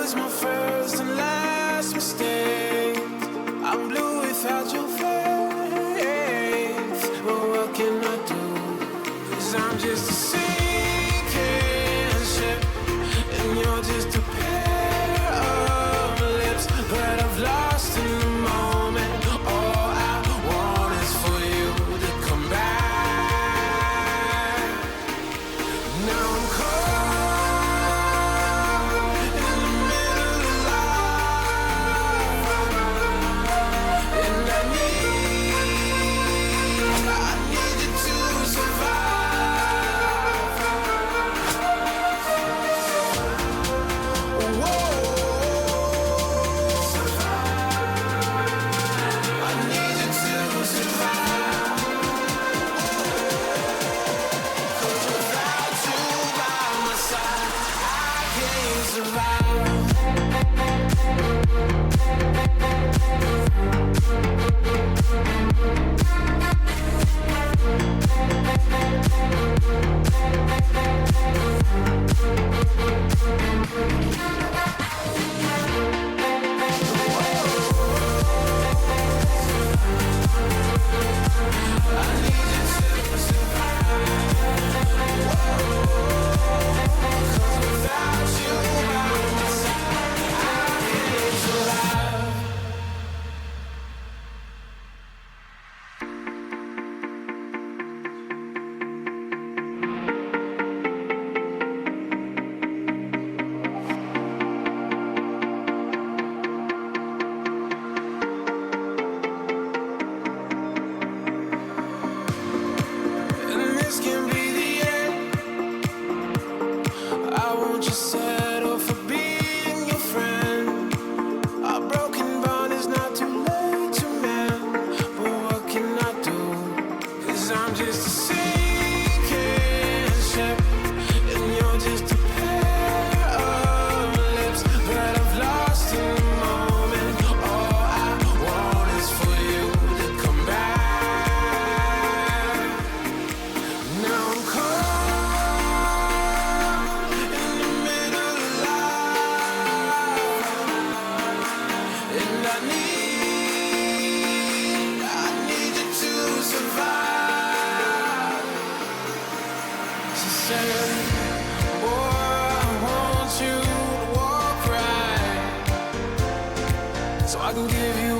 was my first and last mistake. I'm blue without your faith. But what can I do? 'Cause I'm just a sinking ship, and you're just a pair of lips that I've lost in the moment. All I want is for you to come back. Now I'm caught in the middle of life, and I need you to survive. Whoa, I need you to survive. 'Cause without you by my side, I can't survive. I need you to survive. 'Cause without you by my side, I can't survive. And this can be the end. I won't just settle for being your friend. Our broken bond is not too late to mend. But what can I do? 'Cause I'm just a sinking ship, and you're just a pair of lips that I've lost in the moment. All I want is for you to come back. Now I'm caught in the middle of life, and I need you to survive. She said, boy, I want you to walk right, so I can give you